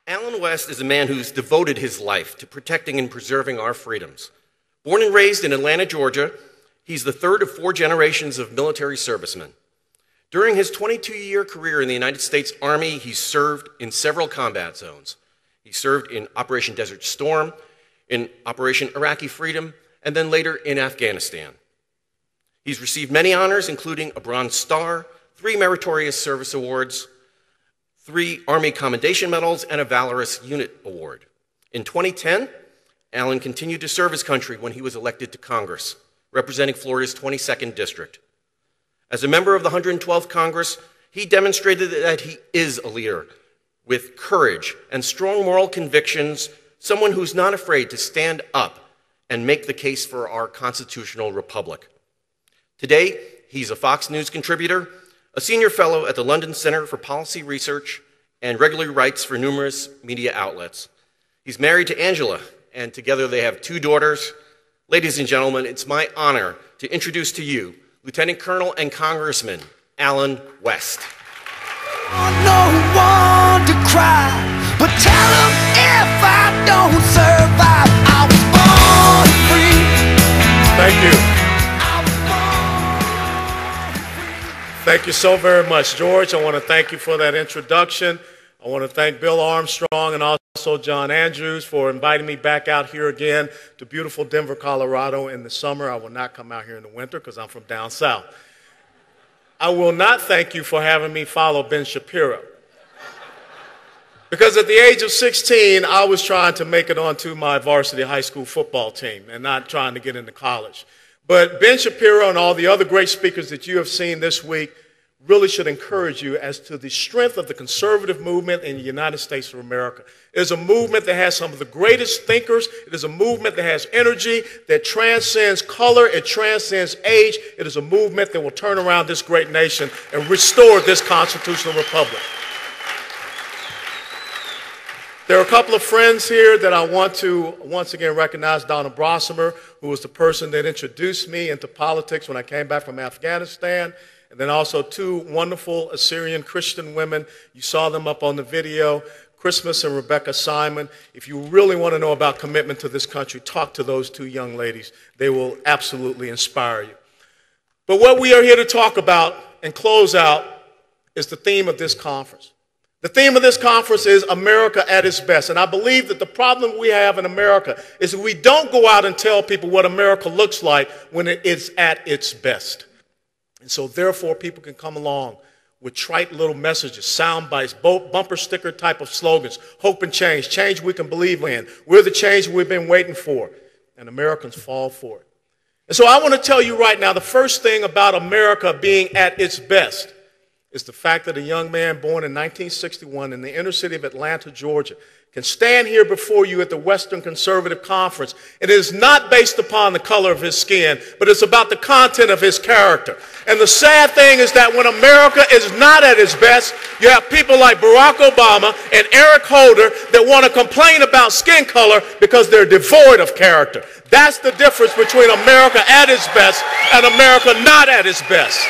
Alan West is a man who's devoted his life to protecting and preserving our freedoms. Born and raised in Atlanta, Georgia, he's the third of 4 generations of military servicemen. During his 22-year career in the United States Army, he served in several combat zones. He served in Operation Desert Storm, in Operation Iraqi Freedom, and then later in Afghanistan. He's received many honors, including a Bronze Star, 3 Meritorious Service Awards, 3 Army Commendation Medals, and a Valorous Unit Award. In 2010, Alan continued to serve his country when he was elected to Congress, representing Florida's 22nd District. As a member of the 112th Congress, he demonstrated that he is a leader with courage and strong moral convictions, someone who's not afraid to stand up and make the case for our constitutional republic. Today, he's a Fox News contributor, a senior fellow at the London Center for Policy Research, and regularly writes for numerous media outlets. He's married to Angela, and together they have 2 daughters. Ladies and gentlemen, it's my honor to introduce to you Lieutenant Colonel and Congressman Alan West. No one to cry, but tell them if I don't survive, I was born free. Thank you. Thank you so very much, George. I want to thank you for that introduction. I want to thank Bill Armstrong and also John Andrews for inviting me back out here again to beautiful Denver, Colorado in the summer. I will not come out here in the winter because I'm from down south. I will not thank you for having me follow Ben Shapiro. Because at the age of 16, I was trying to make it onto my varsity high school football team and not trying to get into college. But Ben Shapiro and all the other great speakers that you have seen this week really should encourage you as to the strength of the conservative movement in the United States of America. It is a movement that has some of the greatest thinkers. It is a movement that has energy, that transcends color, it transcends age. It is a movement that will turn around this great nation and restore this constitutional republic. There are a couple of friends here that I want to once again recognize. Donna Brossemer, who was the person that introduced me into politics when I came back from Afghanistan. And then also 2 wonderful Assyrian Christian women. You saw them up on the video, Christmas and Rebecca Simon. If you really want to know about commitment to this country, talk to those 2 young ladies. They will absolutely inspire you. But what we are here to talk about and close out is the theme of this conference. The theme of this conference is America at its best. And I believe that the problem we have in America is that we don't go out and tell people what America looks like when it is at its best. And so therefore people can come along with trite little messages, sound bites, bumper sticker type of slogans, hope and change we can believe in. We're the change we've been waiting for. And Americans fall for it. And so I want to tell you right now, the first thing about America being at its best is the fact that a young man born in 1961 in the inner city of Atlanta, Georgia, can stand here before you at the Western Conservative Conference. It is not based upon the color of his skin, but it's about the content of his character. And the sad thing is that when America is not at its best, you have people like Barack Obama and Eric Holder that want to complain about skin color because they're devoid of character. That's the difference between America at its best and America not at its best.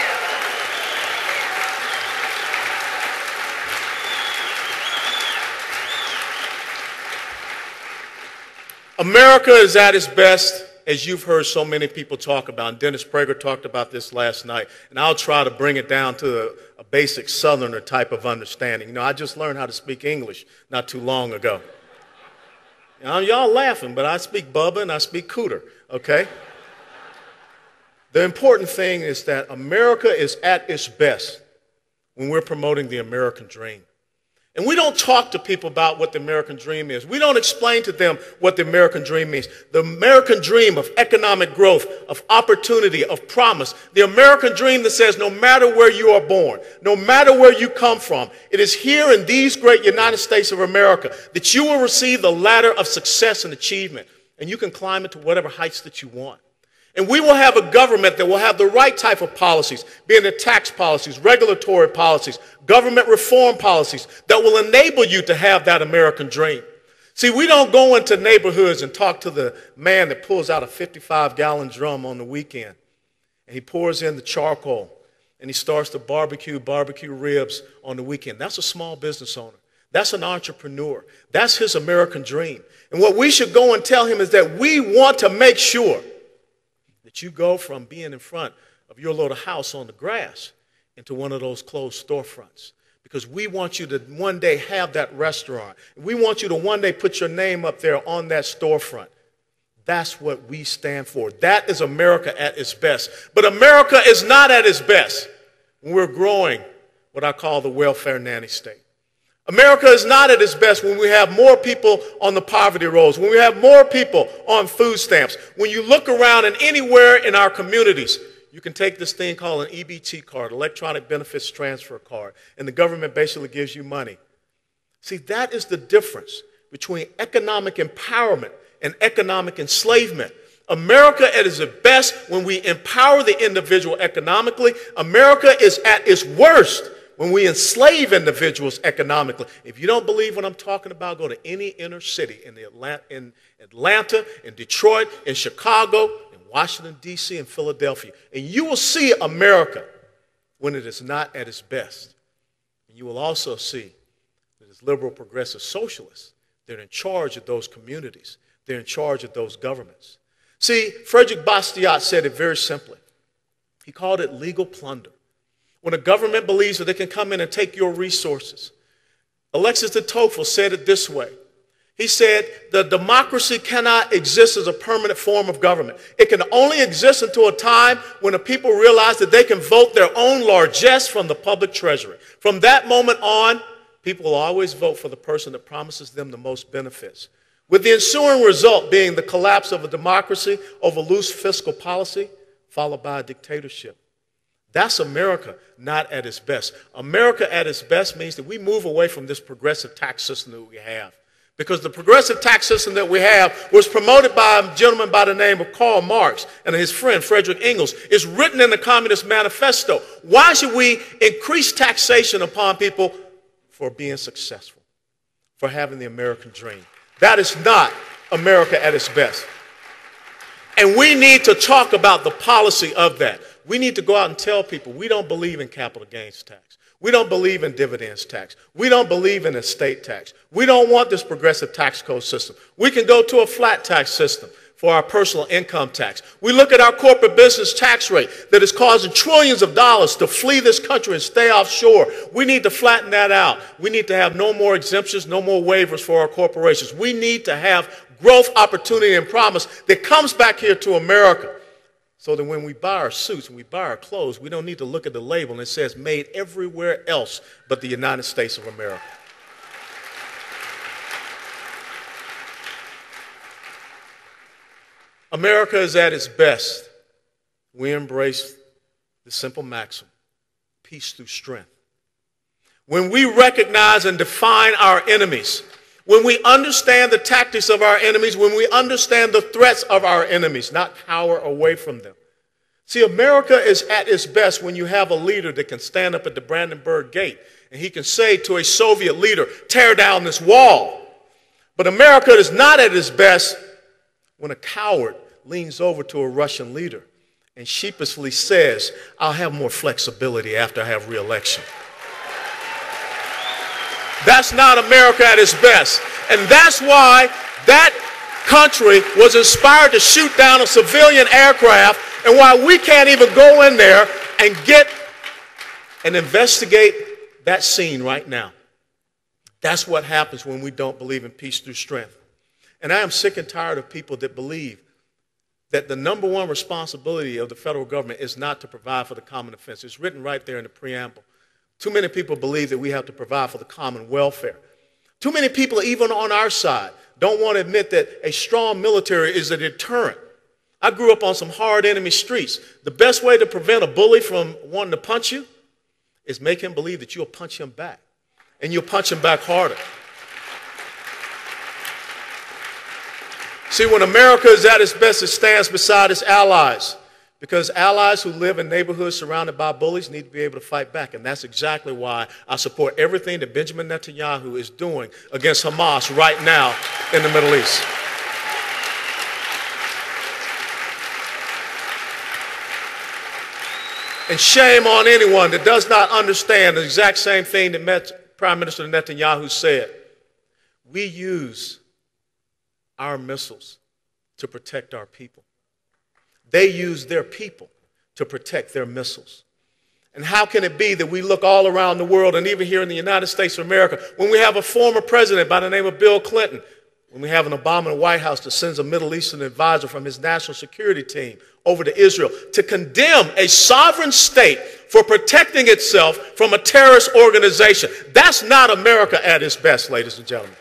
America is at its best, as you've heard so many people talk about. And Dennis Prager talked about this last night. And I'll try to bring it down to a basic Southerner type of understanding. You know, I just learned how to speak English not too long ago. Now, y'all laughing, but I speak Bubba and I speak Cooter, okay? The important thing is that America is at its best when we're promoting the American dream. And we don't talk to people about what the American dream is. We don't explain to them what the American dream means. The American dream of economic growth, of opportunity, of promise. The American dream that says no matter where you are born, no matter where you come from, it is here in these great United States of America that you will receive the ladder of success and achievement. And you can climb it to whatever heights that you want. And we will have a government that will have the right type of policies, being the tax policies, regulatory policies, government reform policies that will enable you to have that American dream. See, we don't go into neighborhoods and talk to the man that pulls out a 55-gallon drum on the weekend. And he pours in the charcoal and he starts to barbecue ribs on the weekend. That's a small business owner. That's an entrepreneur. That's his American dream. And what we should go and tell him is that we want to make sure that you go from being in front of your little house on the grass into one of those closed storefronts. Because we want you to one day have that restaurant. We want you to one day put your name up there on that storefront. That's what we stand for. That is America at its best. But America is not at its best when we're growing what I call the welfare nanny state. America is not at its best when we have more people on the poverty rolls, when we have more people on food stamps. When you look around and anywhere in our communities, you can take this thing called an EBT card, electronic benefits transfer card, and the government basically gives you money. See, that is the difference between economic empowerment and economic enslavement. America at its best when we empower the individual economically. America is at its worst when we enslave individuals economically. If you don't believe what I'm talking about, go to any inner city in Atlanta, in Detroit, in Chicago, in Washington, D.C., and Philadelphia, and you will see America when it is not at its best. And you will also see that as liberal, progressive socialists, they're in charge of those communities. They're in charge of those governments. See, Frederick Bastiat said it very simply. He called it legal plunder. When a government believes that they can come in and take your resources. Alexis de Tocqueville said it this way. He said, the democracy cannot exist as a permanent form of government. It can only exist until a time when the people realize that they can vote their own largesse from the public treasury. From that moment on, people will always vote for the person that promises them the most benefits. With the ensuing result being the collapse of a democracy over loose fiscal policy, followed by a dictatorship. That's America not at its best. America at its best means that we move away from this progressive tax system that we have. Because the progressive tax system that we have was promoted by a gentleman by the name of Karl Marx and his friend Frederick Engels. It's written in the Communist Manifesto. Why should we increase taxation upon people for being successful, for having the American dream? That is not America at its best. And we need to talk about the policy of that. We need to go out and tell people we don't believe in capital gains tax. We don't believe in dividends tax. We don't believe in estate tax. We don't want this progressive tax code system. We can go to a flat tax system for our personal income tax. We look at our corporate business tax rate that is causing trillions of dollars to flee this country and stay offshore. We need to flatten that out. We need to have no more exemptions, no more waivers for our corporations. We need to have growth, opportunity, and promise that comes back here to America. So that when we buy our suits and we buy our clothes, we don't need to look at the label and it says made everywhere else but the United States of America. America is at its best. We embrace the simple maxim, peace through strength. When we recognize and define our enemies, when we understand the tactics of our enemies, when we understand the threats of our enemies, not cower away from them. See, America is at its best when you have a leader that can stand up at the Brandenburg Gate and he can say to a Soviet leader, tear down this wall. But America is not at its best when a coward leans over to a Russian leader and sheepishly says, I'll have more flexibility after I have re-election. That's not America at its best. And that's why that country was inspired to shoot down a civilian aircraft and why we can't even go in there and get and investigate that scene right now. That's what happens when we don't believe in peace through strength. And I am sick and tired of people that believe that the number one responsibility of the federal government is not to provide for the common defense. It's written right there in the preamble. Too many people believe that we have to provide for the common welfare. Too many people, even on our side, don't want to admit that a strong military is a deterrent. I grew up on some hard enemy streets. The best way to prevent a bully from wanting to punch you is make him believe that you'll punch him back. And you'll punch him back harder. See, when America is at its best, it stands beside its allies. Because allies who live in neighborhoods surrounded by bullies need to be able to fight back. And that's exactly why I support everything that Benjamin Netanyahu is doing against Hamas right now in the Middle East. And shame on anyone that does not understand the exact same thing that Prime Minister Netanyahu said, we use our missiles to protect our people. They use their people to protect their missiles. And how can it be that we look all around the world, and even here in the United States of America, when we have a former president by the name of Bill Clinton, when we have an Obama in the White House that sends a Middle Eastern advisor from his national security team over to Israel to condemn a sovereign state for protecting itself from a terrorist organization. That's not America at its best, ladies and gentlemen.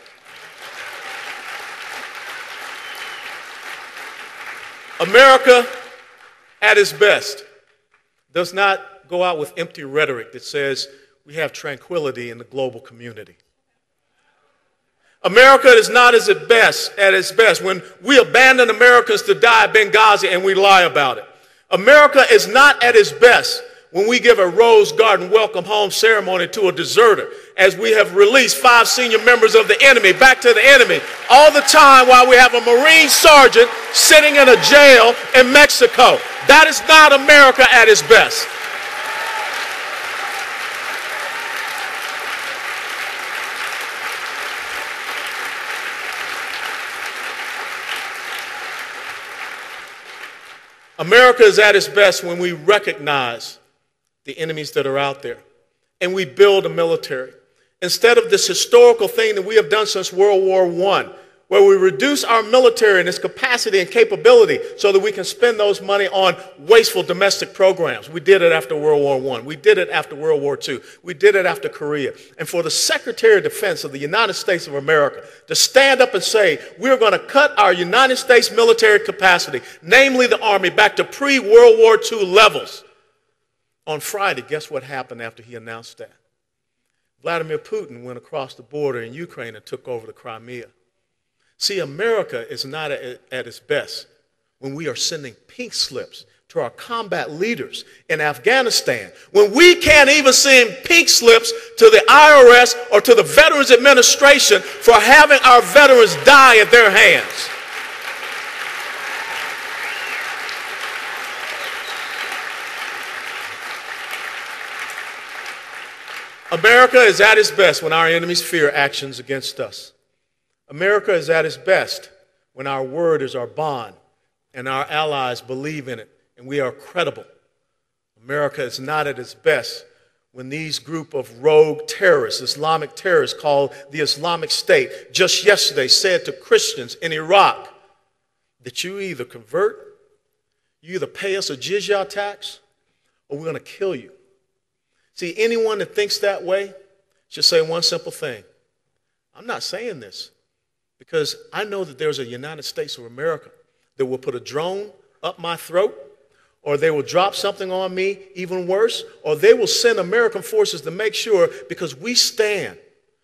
America at its best does not go out with empty rhetoric that says we have tranquility in the global community. America is not at its best when we abandon Americans to die at Benghazi and we lie about it. America is not at its best when we give a rose garden welcome home ceremony to a deserter, as we have released 5 senior members of the enemy back to the enemy, all the time while we have a Marine sergeant sitting in a jail in Mexico. That is not America at its best. America is at its best when we recognize the enemies that are out there and we build a military. Instead of this historical thing that we have done since World War I, where we reduce our military and its capacity and capability so that we can spend those money on wasteful domestic programs. We did it after World War I. We did it after World War II. We did it after Korea. And for the Secretary of Defense of the United States of America to stand up and say, we're going to cut our United States military capacity, namely the Army, back to pre-World War II levels. On Friday, guess what happened after he announced that? Vladimir Putin went across the border in Ukraine and took over the Crimea. See, America is not at its best when we are sending pink slips to our combat leaders in Afghanistan, when we can't even send pink slips to the IRS or to the Veterans Administration for having our veterans die at their hands. America is at its best when our enemies fear actions against us. America is at its best when our word is our bond and our allies believe in it and we are credible. America is not at its best when these group of rogue terrorists, Islamic terrorists called the Islamic State, just yesterday said to Christians in Iraq that you either convert, you either pay us a jizya tax, or we're going to kill you. See, anyone that thinks that way should say one simple thing. I'm not saying this because I know that there's a United States of America that will put a drone up my throat, or they will drop something on me, even worse, or they will send American forces to make sure, because we stand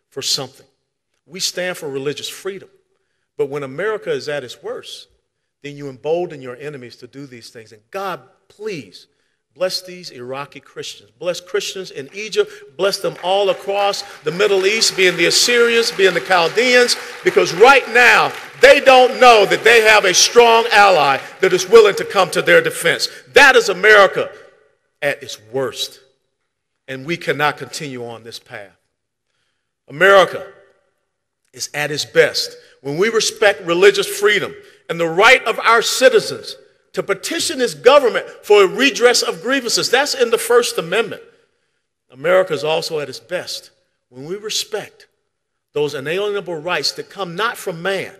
for something. We stand for religious freedom. But when America is at its worst, then you embolden your enemies to do these things. And God, please, bless these Iraqi Christians. Bless Christians in Egypt. Bless them all across the Middle East, being the Assyrians, being the Chaldeans, because right now they don't know that they have a strong ally that is willing to come to their defense. That is America at its worst. And we cannot continue on this path. America is at its best when we respect religious freedom and the right of our citizens to petition this government for a redress of grievances. That's in the First Amendment. America is also at its best when we respect those inalienable rights that come not from man,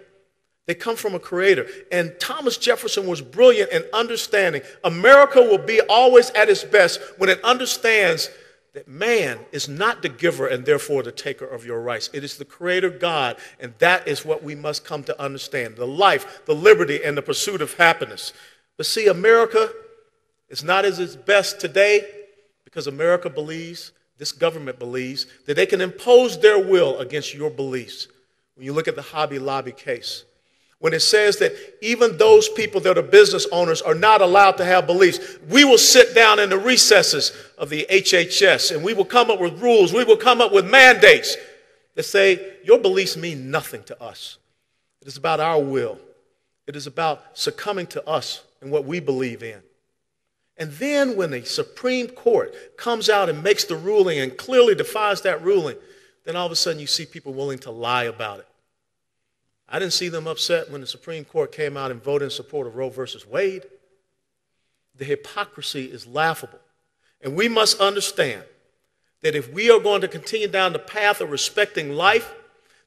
they come from a creator. And Thomas Jefferson was brilliant in understanding America will be always at its best when it understands that man is not the giver and therefore the taker of your rights. It is the creator God, and that is what we must come to understand: the life, the liberty, and the pursuit of happiness. But see, America is not at its best today because America believes, this government believes, that they can impose their will against your beliefs. When you look at the Hobby Lobby case, when it says that even those people that are business owners are not allowed to have beliefs, we will sit down in the recesses of the HHS and we will come up with rules, we will come up with mandates that say your beliefs mean nothing to us. It is about our will. It is about succumbing to us and what we believe in. And then when the Supreme Court comes out and makes the ruling and clearly defines that ruling, then all of a sudden you see people willing to lie about it. I didn't see them upset when the Supreme Court came out and voted in support of Roe versus Wade. The hypocrisy is laughable. And we must understand that if we are going to continue down the path of respecting life,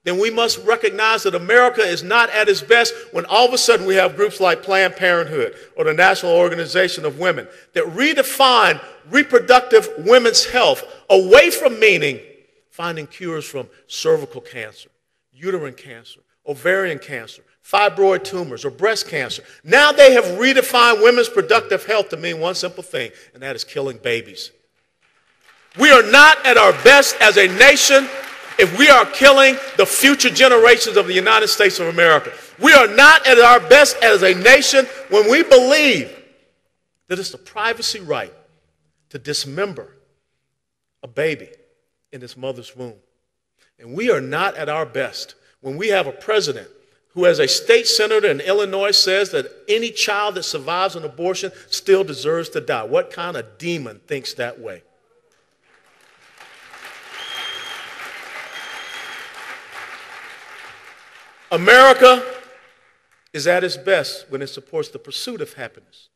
then we must recognize that America is not at its best when all of a sudden we have groups like Planned Parenthood or the National Organization of Women that redefine reproductive women's health away from meaning finding cures from cervical cancer, uterine cancer, ovarian cancer, fibroid tumors, or breast cancer. Now they have redefined women's productive health to mean one simple thing, and that is killing babies. We are not at our best as a nation if we are killing the future generations of the United States of America. We are not at our best as a nation when we believe that it's the privacy right to dismember a baby in its mother's womb. And we are not at our best when we have a president who, as a state senator in Illinois, says that any child that survives an abortion still deserves to die. What kind of demon thinks that way? America is at its best when it supports the pursuit of happiness.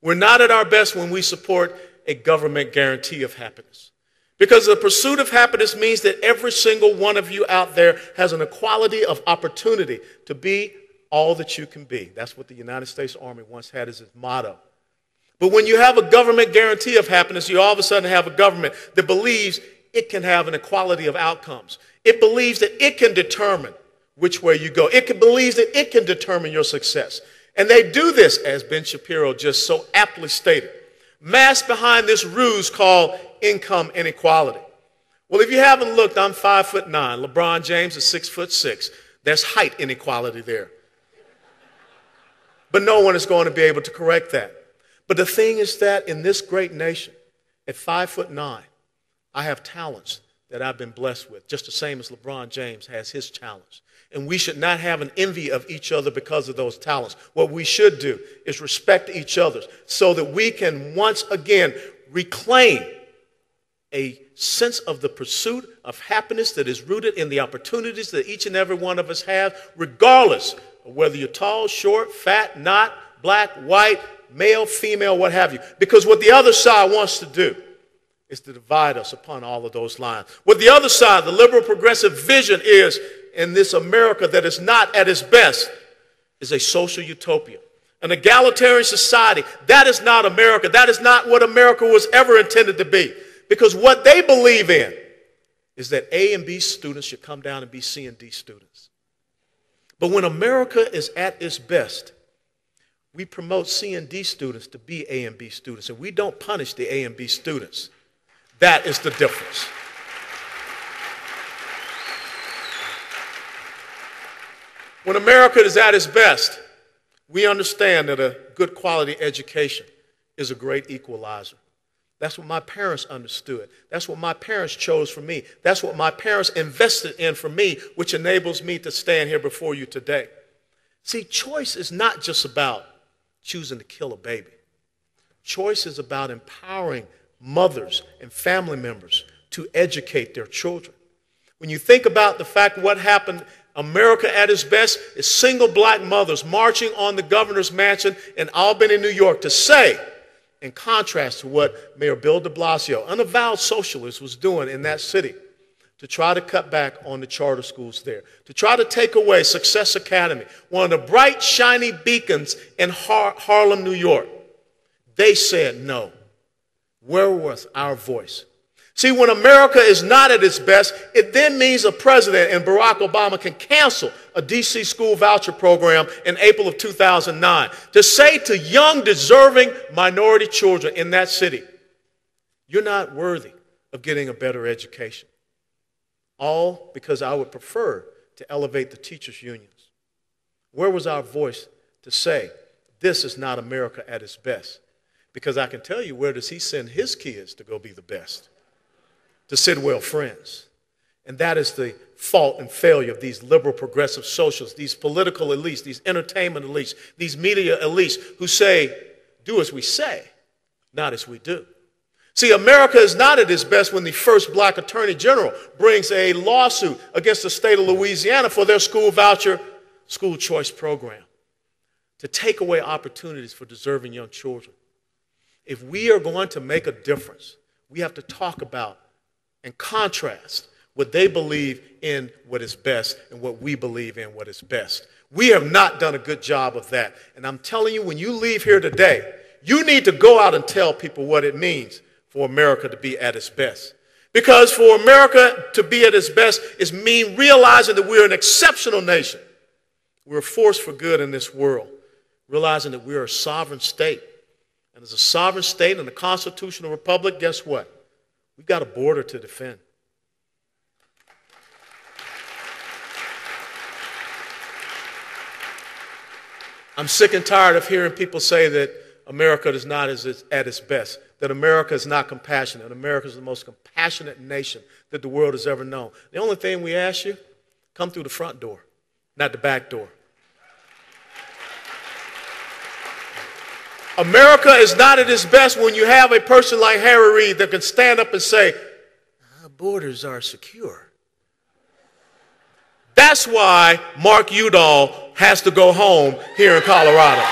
We're not at our best when we support a government guarantee of happiness. Because the pursuit of happiness means that every single one of you out there has an equality of opportunity to be all that you can be. That's what the United States Army once had as its motto. But when you have a government guarantee of happiness, you all of a sudden have a government that believes it can have an equality of outcomes. It believes that it can determine which way you go. It believes that it can determine your success. And they do this, as Ben Shapiro just so aptly stated, masked behind this ruse called income inequality. Well, if you haven't looked, I'm 5'9". LeBron James is 6'6". There's height inequality there. But no one is going to be able to correct that. But the thing is that in this great nation, at 5'9", I have talents that I've been blessed with, just the same as LeBron James has his talents. And we should not have an envy of each other because of those talents. What we should do is respect each other so that we can once again reclaim a sense of the pursuit of happiness that is rooted in the opportunities that each and every one of us have, regardless of whether you're tall, short, fat, not, black, white, male, female, what have you. Because what the other side wants to do is to divide us upon all of those lines. What the other side, the liberal progressive vision is in this America that is not at its best, is a social utopia. An egalitarian society. That is not America. That is not what America was ever intended to be. Because what they believe in is that A and B students should come down and be C and D students. But when America is at its best, we promote C and D students to be A and B students, and we don't punish the A and B students. That is the difference. When America is at its best, we understand that a good quality education is a great equalizer. That's what my parents understood. That's what my parents chose for me. That's what my parents invested in for me, which enables me to stand here before you today. See, choice is not just about choosing to kill a baby. Choice is about empowering mothers and family members to educate their children. When you think about the fact what happened, America at its best is single black mothers marching on the governor's mansion in Albany, New York to say, in contrast to what Mayor Bill de Blasio, an avowed socialist, was doing in that city, to try to cut back on the charter schools there, to try to take away Success Academy, one of the bright, shiny beacons in Harlem, New York. They said no. Where was our voice? See, when America is not at its best, it then means a president, and Barack Obama, can cancel a D.C. school voucher program in April of 2009 to say to young, deserving minority children in that city, you're not worthy of getting a better education. All because I would prefer to elevate the teachers' unions. Where was our voice to say, this is not America at its best? Because I can tell you, where does he send his kids to go be the best? To Sidwell Friends. And that is the fault and failure of these liberal progressive socialists, these political elites, these entertainment elites, these media elites who say, do as we say, not as we do. See, America is not at its best when the first black attorney general brings a lawsuit against the state of Louisiana for their school voucher, school choice program to take away opportunities for deserving young children. If we are going to make a difference, we have to talk about and contrast what they believe in what is best and what we believe in what is best. We have not done a good job of that. And I'm telling you, when you leave here today, you need to go out and tell people what it means for America to be at its best. Because for America to be at its best is mean realizing that we're an exceptional nation. We're a force for good in this world. Realizing that we're a sovereign state. And as a sovereign state and a constitutional republic, guess what? We've got a border to defend. I'm sick and tired of hearing people say that America is not at its best, that America is not compassionate, and America is the most compassionate nation that the world has ever known. The only thing we ask you, come through the front door, not the back door. America is not at its best when you have a person like Harry Reid that can stand up and say, our borders are secure. That's why Mark Udall has to go home here in Colorado.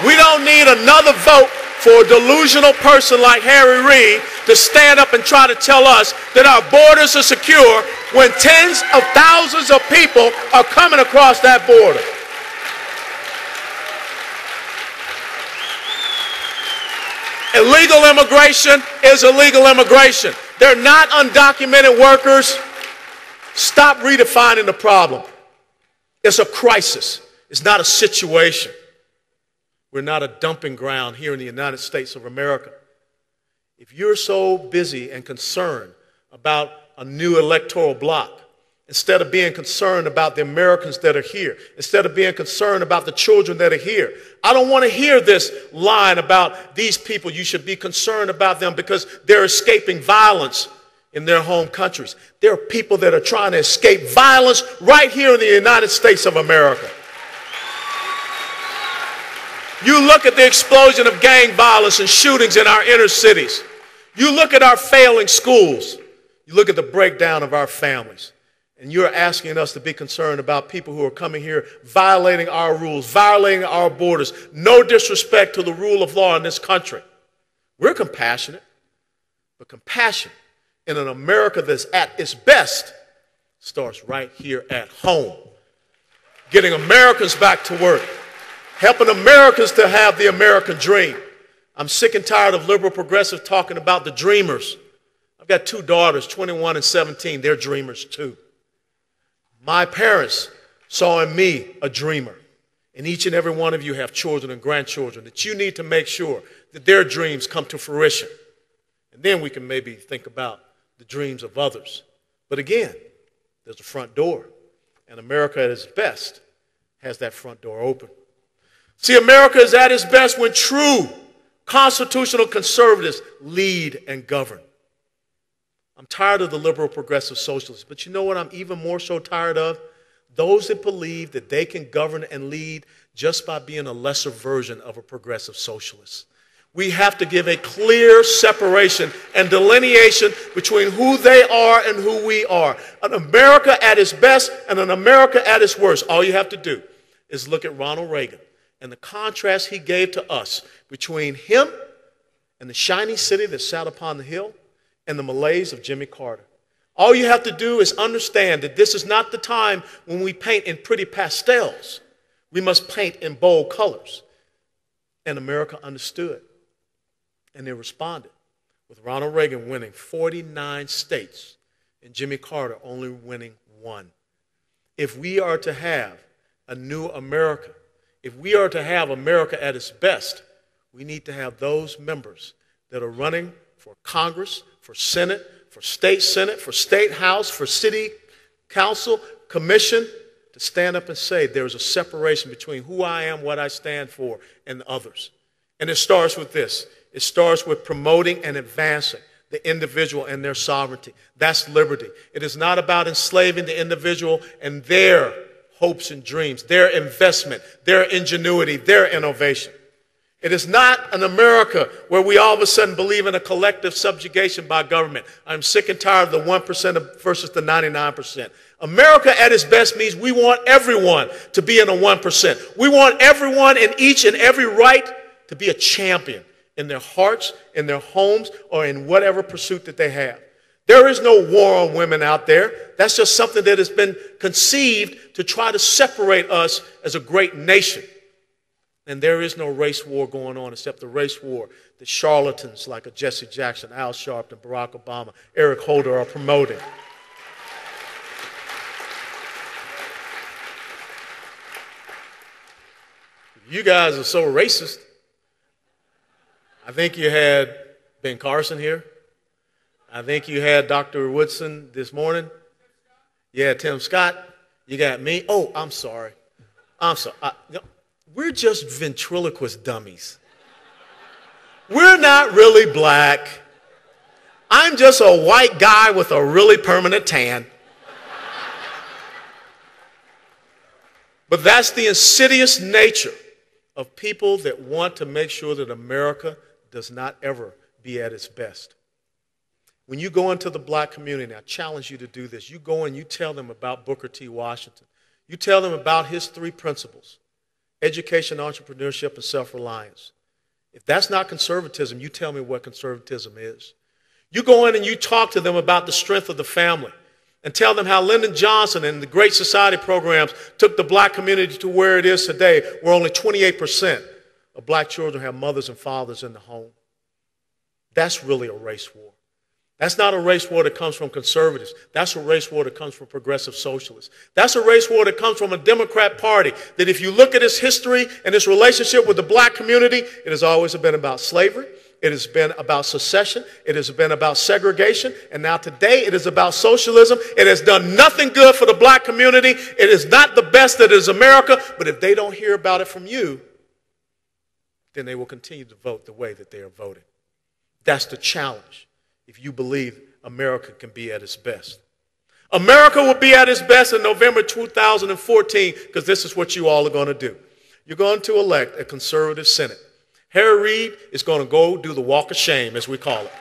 We don't need another vote for a delusional person like Harry Reid to stand up and try to tell us that our borders are secure when tens of thousands of people are coming across that border. Illegal immigration is illegal immigration. They're not undocumented workers. Stop redefining the problem. It's a crisis. It's not a situation. We're not a dumping ground here in the United States of America. If you're so busy and concerned about a new electoral bloc, instead of being concerned about the Americans that are here, instead of being concerned about the children that are here, I don't want to hear this line about these people. You should be concerned about them because they're escaping violence in their home countries. There are people that are trying to escape violence right here in the United States of America. You look at the explosion of gang violence and shootings in our inner cities. You look at our failing schools. You look at the breakdown of our families. And you're asking us to be concerned about people who are coming here violating our rules, violating our borders. No disrespect to the rule of law in this country. We're compassionate, but compassion in an America that's at its best starts right here at home. Getting Americans back to work. Helping Americans to have the American dream. I'm sick and tired of liberal progressives talking about the dreamers. I've got two daughters, 21 and 17. They're dreamers too. My parents saw in me a dreamer. And each and every one of you have children and grandchildren that you need to make sure that their dreams come to fruition. And then we can maybe think about the dreams of others. But again, there's a front door. And America at its best has that front door open. See, America is at its best when true constitutional conservatives lead and govern. I'm tired of the liberal progressive socialists, but you know what I'm even more so tired of? Those that believe that they can govern and lead just by being a lesser version of a progressive socialist. We have to give a clear separation and delineation between who they are and who we are. An America at its best and an America at its worst. All you have to do is look at Ronald Reagan and the contrast he gave to us between him and the shiny city that sat upon the hill and the malaise of Jimmy Carter. All you have to do is understand that this is not the time when we paint in pretty pastels. We must paint in bold colors. And America understood. And they responded with Ronald Reagan winning 49 states and Jimmy Carter only winning 1. If we are to have a new America, if we are to have America at its best, we need to have those members that are running for Congress, for Senate, for state house, for city council, commission, to stand up and say there's a separation between who I am, what I stand for, and others. And it starts with this. It starts with promoting and advancing the individual and their sovereignty. That's liberty. It is not about enslaving the individual and their hopes and dreams, their investment, their ingenuity, their innovation. It is not an America where we all of a sudden believe in a collective subjugation by government. I'm sick and tired of the 1% versus the 99%. America at its best means we want everyone to be in the 1%. We want everyone in each and every right to be a champion in their hearts, in their homes, or in whatever pursuit that they have. There is no war on women out there. That's just something that has been conceived to try to separate us as a great nation. And there is no race war going on except the race war that charlatans like a Jesse Jackson, Al Sharpton, Barack Obama, Eric Holder are promoting. You guys are so racist. I think you had Ben Carson here. I think you had Dr. Woodson this morning. Yeah, Tim Scott. You got me. Oh, I'm sorry. We're just ventriloquist dummies. We're not really black. I'm just a white guy with a really permanent tan. But that's the insidious nature of people that want to make sure that America does not ever be at its best. When you go into the black community, I challenge you to do this. You go and you tell them about Booker T. Washington. You tell them about his 3 principles: education, entrepreneurship, and self-reliance. If that's not conservatism, you tell me what conservatism is. You go in and you talk to them about the strength of the family and tell them how Lyndon Johnson and the Great Society programs took the black community to where it is today, where only 28% of black children have mothers and fathers in the home. That's really a race war. That's not a race war that comes from conservatives. That's a race war that comes from progressive socialists. That's a race war that comes from a Democrat Party that, if you look at its history and its relationship with the black community, it has always been about slavery. It has been about secession. It has been about segregation. And now today it is about socialism. It has done nothing good for the black community. It is not the best that is America. But if they don't hear about it from you, then they will continue to vote the way that they are voting. That's the challenge. If you believe America can be at its best. America will be at its best in November 2014, because this is what you all are going to do. You're going to elect a conservative Senate. Harry Reid is going to go do the walk of shame, as we call it.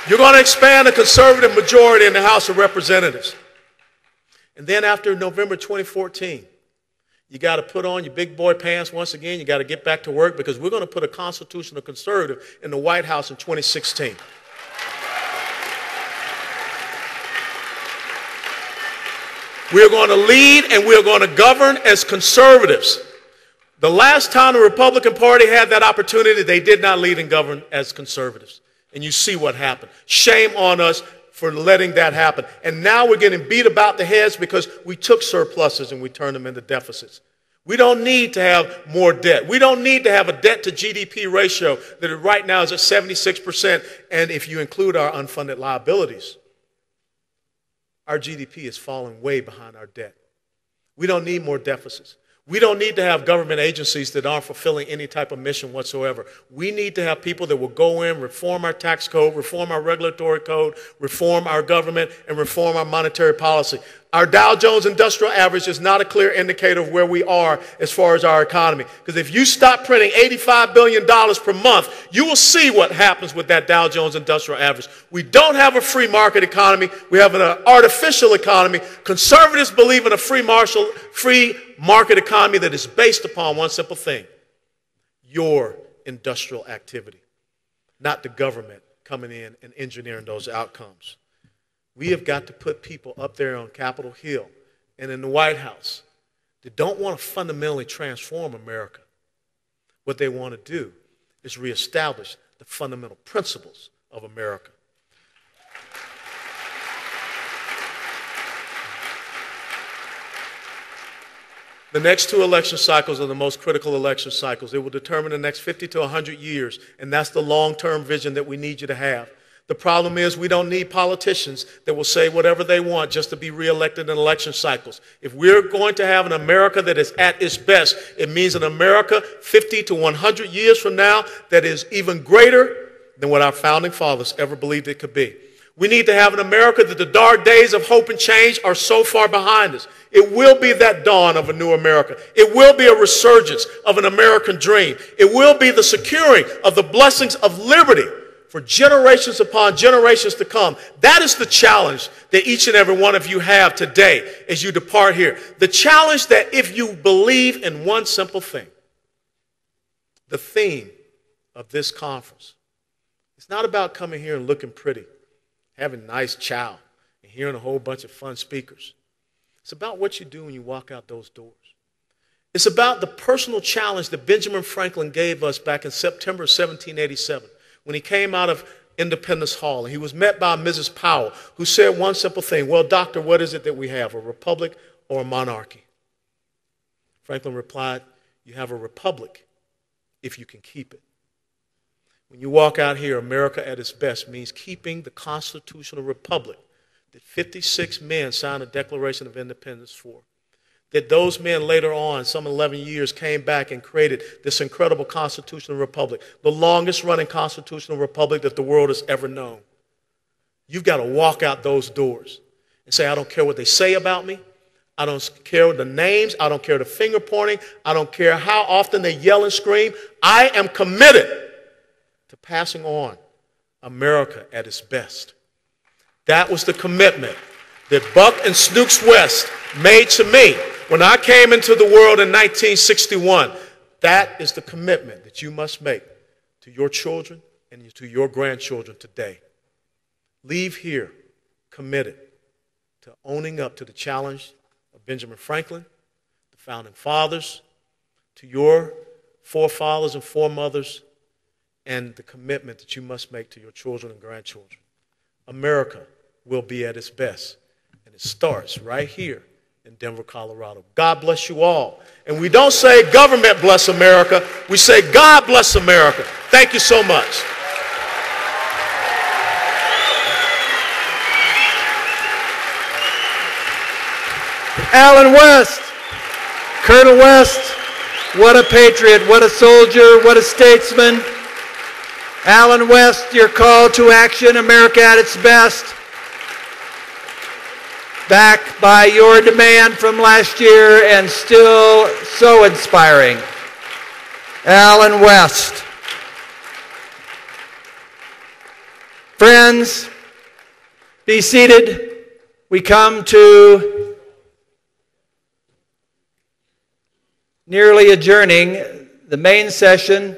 You're going to expand a conservative majority in the House of Representatives. And then after November 2014, you got to put on your big boy pants once again. You got to get back to work, because we're going to put a constitutional conservative in the White House in 2016. We are going to lead and we are going to govern as conservatives. The last time the Republican Party had that opportunity, they did not lead and govern as conservatives. And you see what happened. Shame on us for letting that happen. And now we're getting beat about the heads because we took surpluses and we turned them into deficits. We don't need to have more debt. We don't need to have a debt to GDP ratio that right now is at 76%. And if you include our unfunded liabilities, our GDP is falling way behind our debt. We don't need more deficits. We don't need to have government agencies that aren't fulfilling any type of mission whatsoever. We need to have people that will go in, reform our tax code, reform our regulatory code, reform our government, and reform our monetary policy. Our Dow Jones Industrial Average is not a clear indicator of where we are as far as our economy. Because if you stop printing $85 billion per month, you will see what happens with that Dow Jones Industrial Average. We don't have a free market economy. We have an artificial economy. Conservatives believe in a free market economy that is based upon one simple thing: your industrial activity, not the government coming in and engineering those outcomes. We have got to put people up there on Capitol Hill and in the White House that don't want to fundamentally transform America. What they want to do is reestablish the fundamental principles of America. The next 2 election cycles are the most critical election cycles. It will determine the next 50 to 100 years, and that's the long-term vision that we need you to have. The problem is we don't need politicians that will say whatever they want just to be reelected in election cycles. If we're going to have an America that is at its best, it means an America 50 to 100 years from now that is even greater than what our founding fathers ever believed it could be. We need to have an America that the dark days of hope and change are so far behind us. It will be that dawn of a new America. It will be a resurgence of an American dream. It will be the securing of the blessings of liberty for generations upon generations to come. That is the challenge that each and every one of you have today as you depart here. The challenge that if you believe in one simple thing, the theme of this conference, it's not about coming here and looking pretty, having nice chow, and hearing a whole bunch of fun speakers. It's about what you do when you walk out those doors. It's about the personal challenge that Benjamin Franklin gave us back in September of 1787 when he came out of Independence Hall and he was met by Mrs. Powell, who said one simple thing, well, doctor, what is it that we have, a republic or a monarchy? Franklin replied, you have a republic if you can keep it. When you walk out here, America at its best means keeping the constitutional republic that 56 men signed a Declaration of Independence for. That those men later on, some 11 years, came back and created this incredible constitutional republic, the longest running constitutional republic that the world has ever known. You've got to walk out those doors and say, I don't care what they say about me. I don't care the names. I don't care the finger pointing. I don't care how often they yell and scream. I am committed to passing on America at its best. That was the commitment that Buck and Snooks West made to me when I came into the world in 1961. That is the commitment that you must make to your children and to your grandchildren today. Leave here committed to owning up to the challenge of Benjamin Franklin, the founding fathers, to your forefathers and foremothers, and the commitment that you must make to your children and grandchildren. America will be at its best, and it starts right here in Denver, Colorado. God bless you all. And we don't say government bless America. We say God bless America. Thank you so much. Alan West, Colonel West, what a patriot, what a soldier, what a statesman. Alan West, your call to action, America at its best. Backed by your demand from last year and still so inspiring. Alan West. Friends, be seated. We come to nearly adjourning the main session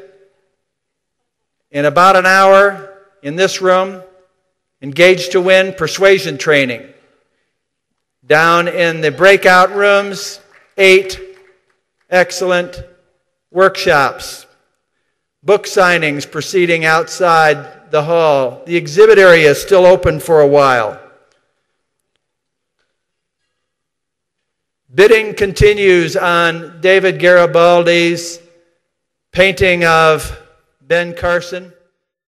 in about an hour in this room. Engage to Win persuasion training. Down in the breakout rooms, 8 excellent workshops. Book signings proceeding outside the hall. The exhibit area is still open for a while. Bidding continues on David Garibaldi's painting of Ben Carson.